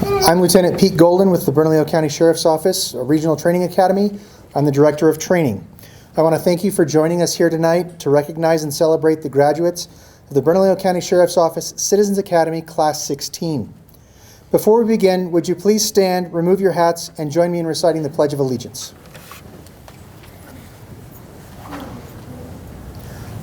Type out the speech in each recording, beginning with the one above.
I'm Lieutenant Pete Golden with the Bernalillo County Sheriff's Office, a Regional Training Academy. I'm the Director of Training. I want to thank you for joining us here tonight to recognize and celebrate the graduates of the Bernalillo County Sheriff's Office Citizens Academy Class 16. Before we begin, would you please stand, remove your hats, and join me in reciting the Pledge of Allegiance.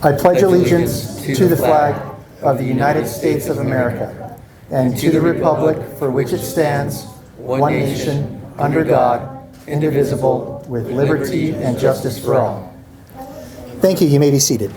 I pledge allegiance to the flag of the United States of America and to the republic for which it stands, one nation, under God, indivisible, with liberty and justice for all. Thank you. You may be seated.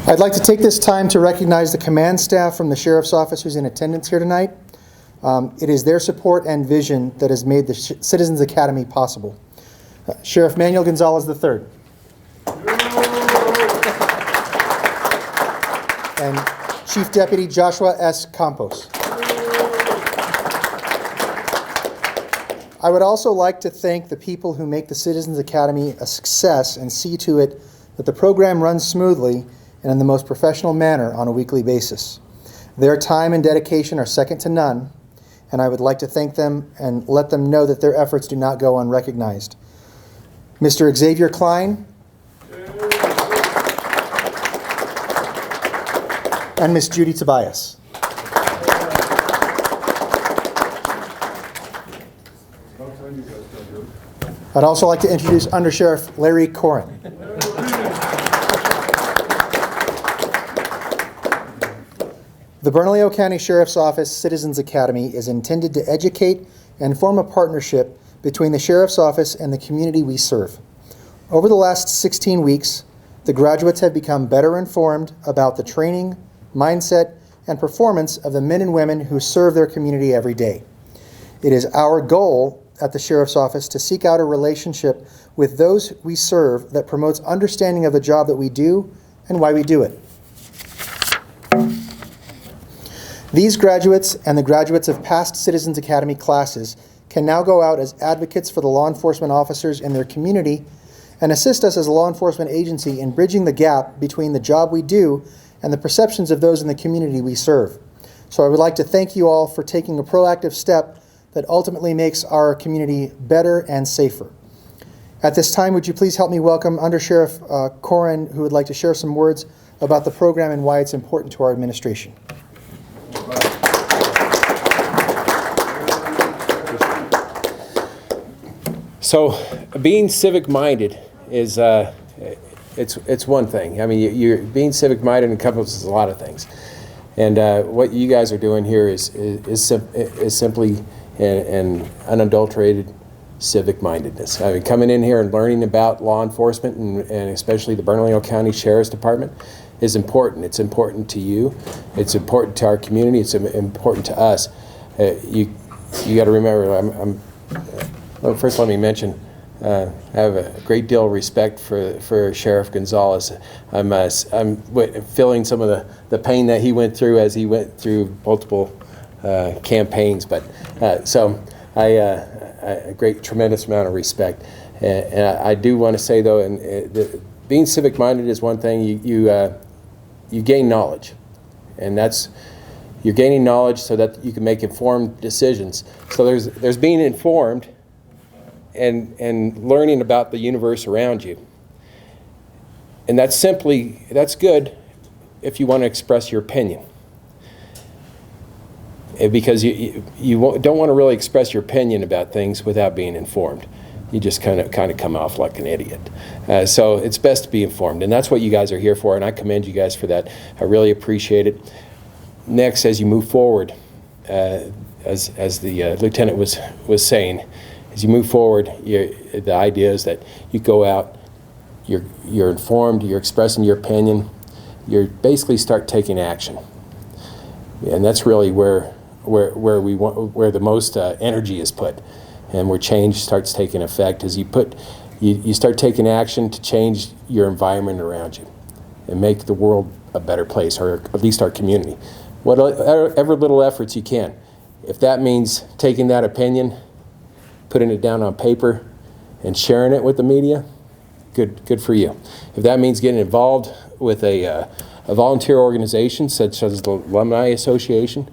I'd like to take this time to recognize the command staff from the Sheriff's Office who's in attendance here tonight. It is their support and vision that has made the Citizens Academy possible. Sheriff Manuel Gonzalez III. And Chief Deputy Joshua S. Campos. I would also like to thank the people who make the Citizens Academy a success and see to it that the program runs smoothly and in the most professional manner on a weekly basis. Their time and dedication are second to none, and I would like to thank them and let them know that their efforts do not go unrecognized. Mr. Xavier Klein and Miss Judy Tobias. I'd also like to introduce Under Sheriff Larry Corrin. The Bernalillo County Sheriff's Office Citizens Academy is intended to educate and form a partnership between the Sheriff's Office and the community we serve. Over the last 16 weeks, the graduates have become better informed about the training, mindset, and performance of the men and women who serve their community every day. It is our goal at the Sheriff's Office to seek out a relationship with those we serve that promotes understanding of the job that we do and why we do it. These graduates and the graduates of past Citizens Academy classes can now go out as advocates for the law enforcement officers in their community and assist us as a law enforcement agency in bridging the gap between the job we do and the perceptions of those in the community we serve. So I would like to thank you all for taking a proactive step that ultimately makes our community better and safer. At this time, would you please help me welcome Under Sheriff Corrin, who would like to share some words about the program and why it's important to our administration. So, being civic-minded is it's one thing. I mean, you're being civic-minded encompasses a lot of things, and what you guys are doing here is simply an unadulterated civic-mindedness. I mean, coming in here and learning about law enforcement and especially the Bernalillo County Sheriff's Department is important. It's important to you. It's important to our community. It's important to us. You got to remember. Well, first, let me mention, I have a great deal of respect for Sheriff Gonzalez. I'm feeling some of the pain that he went through as he went through multiple campaigns. But so I a tremendous amount of respect. And I do want to say though, being civic-minded is one thing. You gain knowledge, and you're gaining knowledge so that you can make informed decisions. So there's being informed and learning about the universe around you. And that's good if you want to express your opinion. Because you don't want to really express your opinion about things without being informed. You just kind of come off like an idiot. So it's best to be informed, and that's what you guys are here for, and I commend you guys for that. I really appreciate it. Next, as you move forward, as the lieutenant was saying, as you move forward, the idea is that you go out, you're informed, you're expressing your opinion, you basically start taking action, and that's really where the most energy is put, and where change starts taking effect. As you start taking action to change your environment around you, and make the world a better place, or at least our community. Whatever little efforts you can. If that means taking that opinion, putting it down on paper, and sharing it with the media, good for you. If that means getting involved with a volunteer organizations such as the Alumni Association.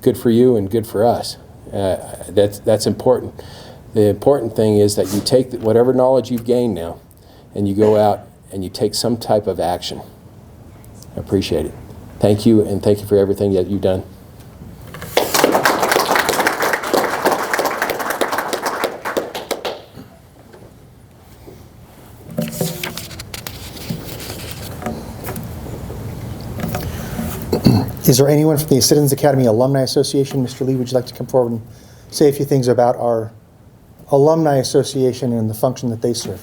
Good for you and good for us. That's important. The important thing is that you take whatever knowledge you've gained now and you go out and you take some type of action. I appreciate it. Thank you, and thank you for everything that you've done. Is there anyone from the Citizens Academy Alumni Association? Mr. Lee, would you like to come forward and say a few things about our Alumni Association and the function that they serve?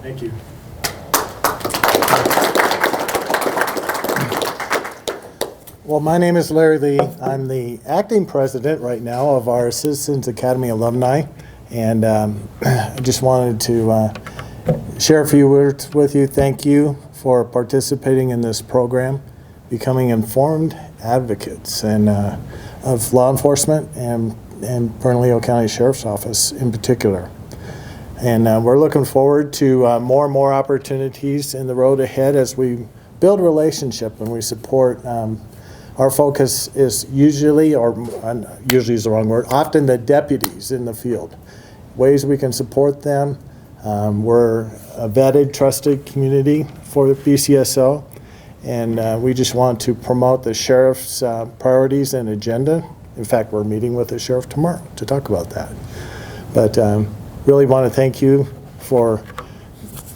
Thank you. Well, my name is Larry Lee. I'm the acting president right now of our Citizens Academy Alumni, and I just wanted to share a few words with you. Thank you for participating in this program, becoming informed advocates and of law enforcement and Bernalillo County Sheriff's Office in particular. And we're looking forward to more and more opportunities in the road ahead as we build a relationship and we support. Our focus is usually is the wrong word, often the deputies in the field. Ways we can support them. We're a vetted, trusted community for the BCSO, and we just want to promote the sheriff's priorities and agenda. In fact, we're meeting with the sheriff tomorrow to talk about that. But really want to thank you for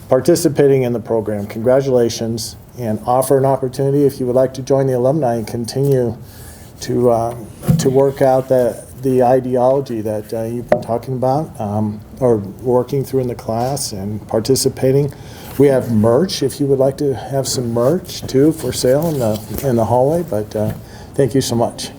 participating in the program. Congratulations, and offer an opportunity if you would like to join the alumni and continue to work out the ideology that you've been talking about or working through in the class and participating. We have merch if you would like to have some merch too for sale in the hallway, but thank you so much.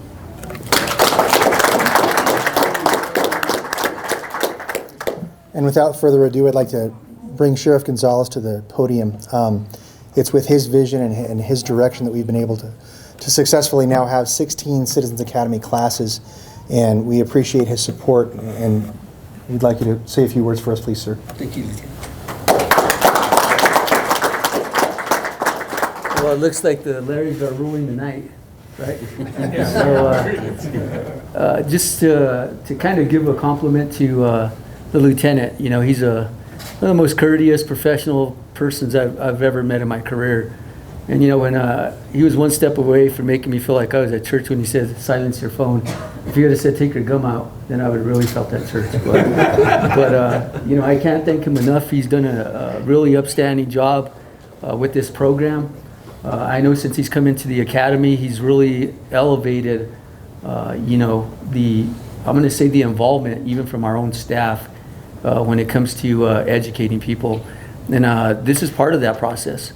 And without further ado, I'd like to bring Sheriff Gonzalez to the podium. It's with his vision and his direction that we've been able to successfully now have 16 Citizens Academy classes, and we appreciate his support, and we'd like you to say a few words for us, please, sir. Thank you. Well, it looks like the Larrys are ruling the night, right? So just to kind of give a compliment to the lieutenant, you know, he's one of the most courteous, professional persons I've ever met in my career. And you know, when he was one step away from making me feel like I was at church when he said, "Silence your phone." If he had said, "Take your gum out," then I would have really felt at church. But you know, I can't thank him enough. He's done a really upstanding job with this program. I know since he's come into the academy, he's really elevated, you know, I'm going to say the involvement even from our own staff when it comes to educating people. And this is part of that process.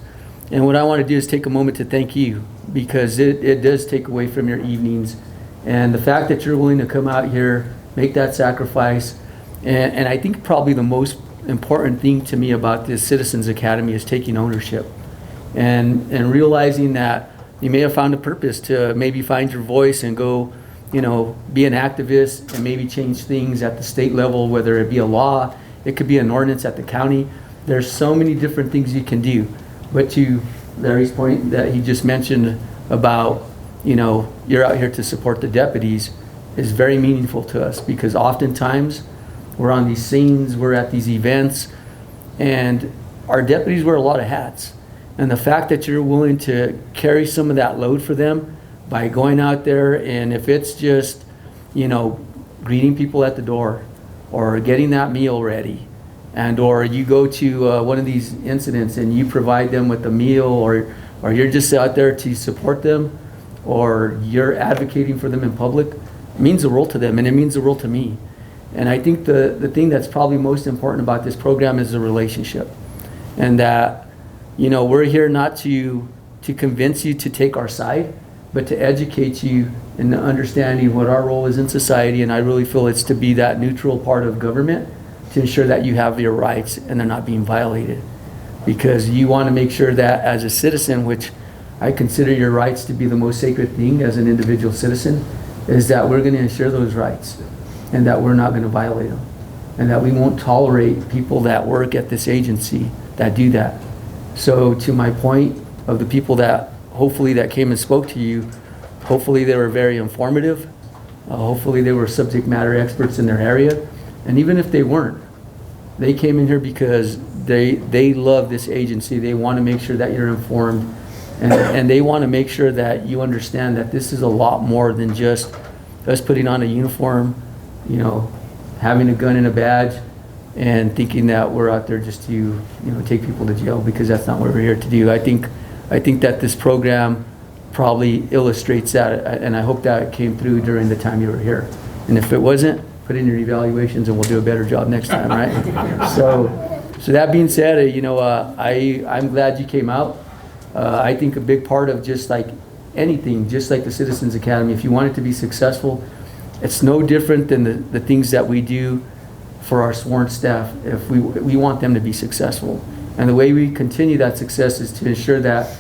And what I want to do is take a moment to thank you, because it does take away from your evenings. And the fact that you're willing to come out here, make that sacrifice. And I think probably the most important thing to me about this Citizens Academy is taking ownership and realizing that you may have found a purpose to maybe find your voice and go, you know, be an activist and maybe change things at the state level, whether it be a law, it could be an ordinance at the county. There's so many different things you can do. But to Larry's point that he just mentioned about, you know, you're out here to support the deputies is very meaningful to us, because oftentimes we're on these scenes, we're at these events, and our deputies wear a lot of hats. And the fact that you're willing to carry some of that load for them by going out there, and if it's just, you know, greeting people at the door or getting that meal ready, and or you go to one of these incidents and you provide them with a meal, or you're just out there to support them, or you're advocating for them in public, it means the world to them, and it means the world to me. And I think the thing that's probably most important about this program is the relationship. And that, you know, we're here not to convince you to take our side, but to educate you in the understanding what our role is in society. And I really feel it's to be that neutral part of government to ensure that you have your rights and they're not being violated. Because you want to make sure that as a citizen, which I consider your rights to be the most sacred thing as an individual citizen, is that we're going to ensure those rights and that we're not going to violate them. And that we won't tolerate people that work at this agency that do that. So to my point, of the people that hopefully that came and spoke to you. Hopefully they were very informative. Hopefully they were subject matter experts in their area. And even if they weren't, they came in here because they love this agency. They want to make sure that you're informed, and they want to make sure that you understand that this is a lot more than just us putting on a uniform, you know, having a gun and a badge, and thinking that we're out there just to, you know, take people to jail, because that's not what we're here to do. I think that this program probably illustrates that, and I hope that it came through during the time you were here. And if it wasn't, put in your evaluations and we'll do a better job next time, right? So that being said, you know, I'm glad you came out. I think a big part of just like anything, just like the Citizens Academy, if you want it to be successful, it's no different than the things that we do for our sworn staff. If we want them to be successful. And the way we continue that success is to ensure that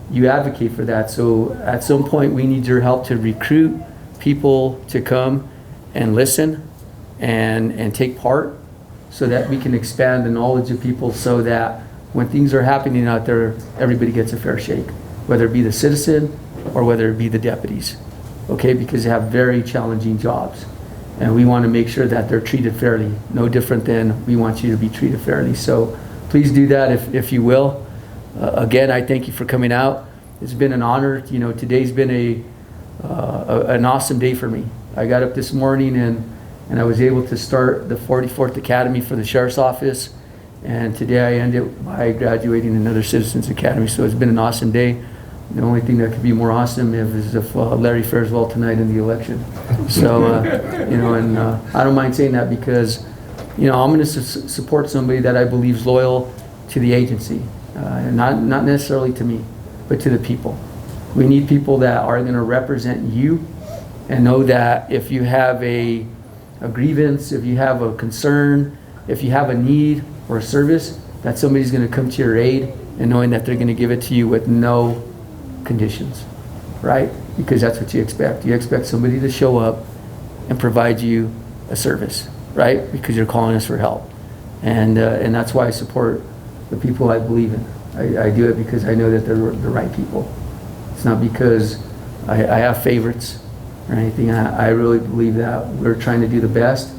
you advocate for that. So at some point we need your help to recruit people to come and listen and take part, so that we can expand the knowledge of people, so that when things are happening out there, everybody gets a fair shake, whether it be the citizen or whether it be the deputies, okay? Because they have very challenging jobs, and we want to make sure that they're treated fairly, no different than we want you to be treated fairly. So please do that if you will. Again, I thank you for coming out. It's been an honor. You know, today's been an awesome day for me. I got up this morning and I was able to start the 44th Academy for the Sheriff's Office, and today I ended by graduating another Citizens Academy. So it's been an awesome day. The only thing that could be more awesome is if Larry fares well tonight in the election. So, you know, and I don't mind saying that, because, you know, I'm going to support somebody that I believe is loyal to the agency, and not necessarily to me, but to the people. We need people that are going to represent you and know that if you have a grievance, if you have a concern, if you have a need or a service, that somebody's going to come to your aid, and knowing that they're going to give it to you with no conditions, right? Because that's what you expect. You expect somebody to show up and provide you a service, right? Because you're calling us for help. And that's why I support the people I believe in. I do it because I know that they're the right people. It's not because I have favorites or anything. I really believe that we're trying to do the best,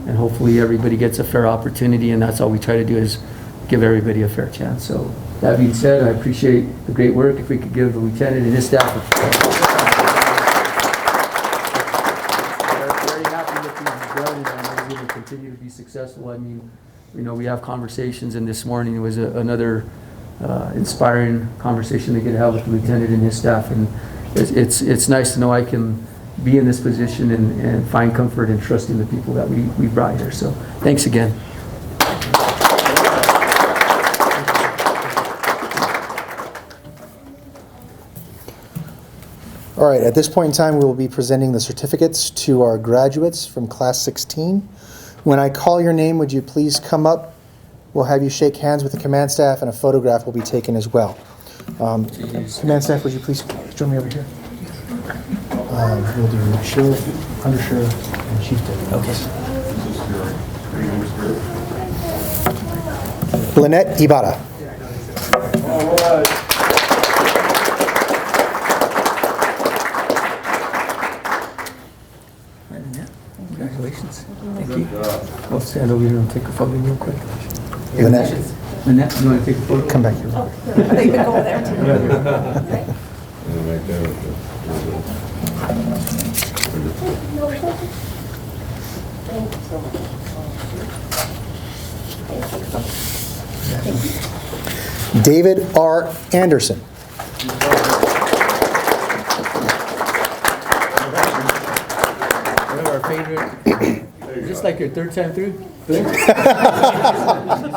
and hopefully everybody gets a fair opportunity, and that's all we try to do, is give everybody a fair chance. So that being said, I appreciate the great work. If we could give the lieutenant and his staff very happy with these done, and I know we're going to continue to be successful. I mean, you know, we have conversations, and this morning it was another inspiring conversation to get to have with the lieutenant and his staff, and it's nice to know I can be in this position and find comfort in trusting the people that we brought here. So thanks again. All right, at this point in time, we will be presenting the certificates to our graduates from Class 16. When I call your name, would you please come up? We'll have you shake hands with the command staff, and a photograph will be taken as well. Command staff, would you please join me over here? We'll do sheriff, under sheriff, and chief deputy. Okay. Lynette Ibarra. All right. Congratulations. Thank you. I'll stand over here and take a photo real quick. Lynette, Lynette, you want to take a photo? come back here. You can go over there too. David R. Anderson. One of our favorite. Is this like your third time through?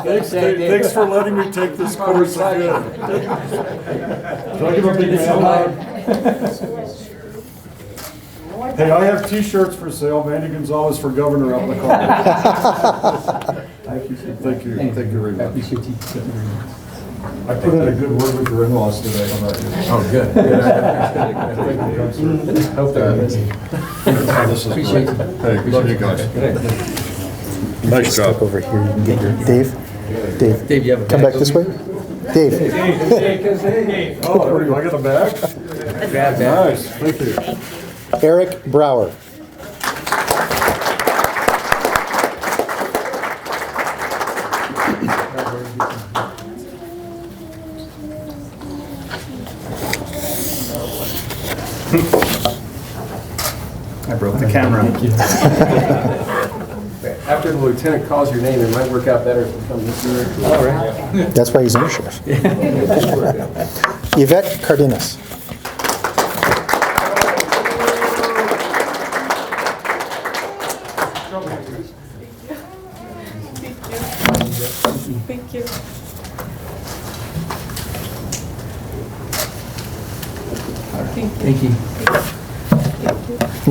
Thanks for letting me take this course again. Do I give a big hand out? Hey, I have T-shirts for sale. Mandy Gonzalez for governor up in the car. Thank you very much. I put in a good word with your in-laws today. How about you? Oh, good. Hope they're busy. Appreciate it. Hey, love you guys. Nice job. Step over here. You can get your Dave. Dave, you have a Come bag back this over way. here? Dave. Oh, do I get a bag? Grab that. Nice, thank you. Eric Brower. I broke the camera. After the lieutenant calls your name, it might work out better if it comes this year. All right. That's why he's under sheriff. Yvette Cardenas. Thank you. Thank you.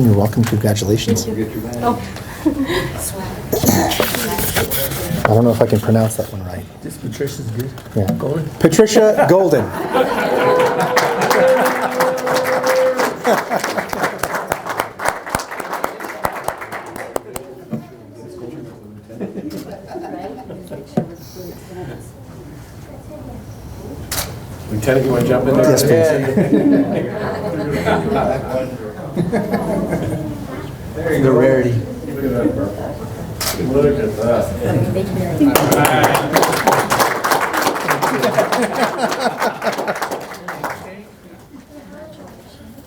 You're welcome. Congratulations. Oh. I don't know if I can pronounce that one right. This Patricia's good. Yeah. Golden. Patricia Golden. Lieutenant, you want to jump in there? Yes, please. There you go. Rarity. Look at that. That's probably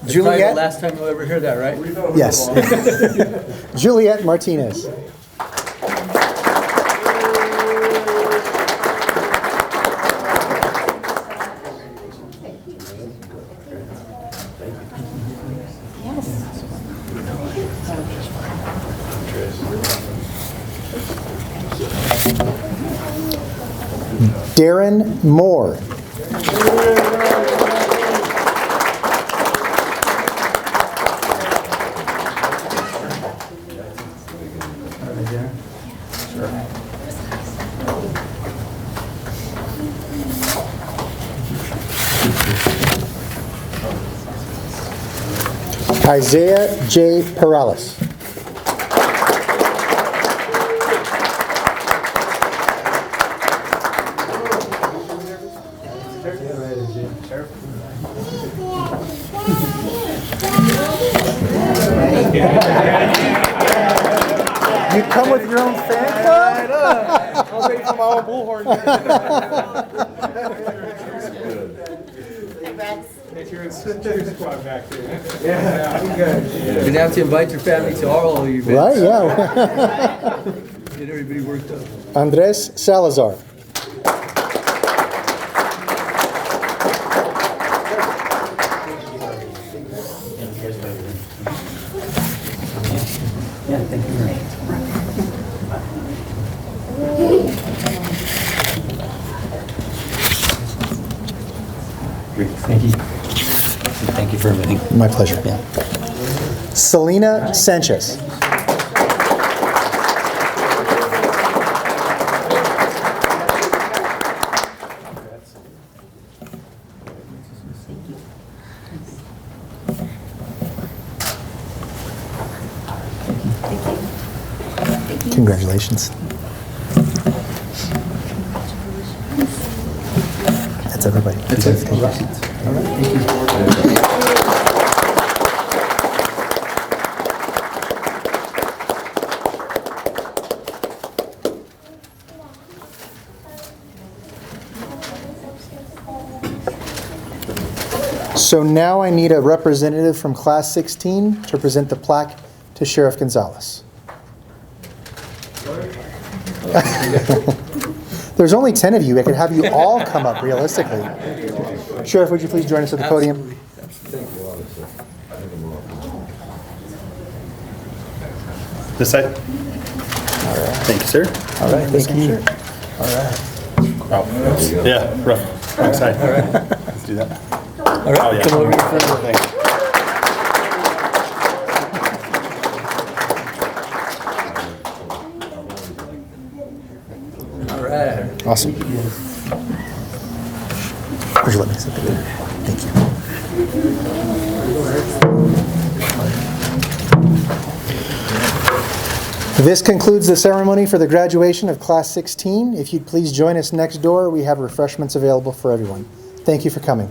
the Juliet. last time you'll ever hear that, right? Yes. Juliet Martinez. Darren Moore. Isaiah J. Perales. You come with your own fan club? I'll wait for my own bullhorn. You're gonna have to invite your family to all of your events. Right, yeah. Get everybody worked up. Andres Salazar. Yeah, thank you very much. Thank you. Thank you for everything. My pleasure. Yeah. Selena Sanchez. Congratulations. That's everybody. That's it. All right. Thank you. So now I need a representative from Class 16 to present the plaque to Sheriff Gonzalez. There's only 10 of you. I could have you all come up realistically. Sheriff, would you please join us at the podium? This side? Thank you, sir. All right, thank you. Yeah, rough. Wrong side. Let's do that. All right, Oh, yeah. come over here for Thanks. All right. Awesome. Would you let me sit there? Thank you. This concludes the ceremony for the graduation of Class 16. If you'd please join us next door, we have refreshments available for everyone. Thank you for coming.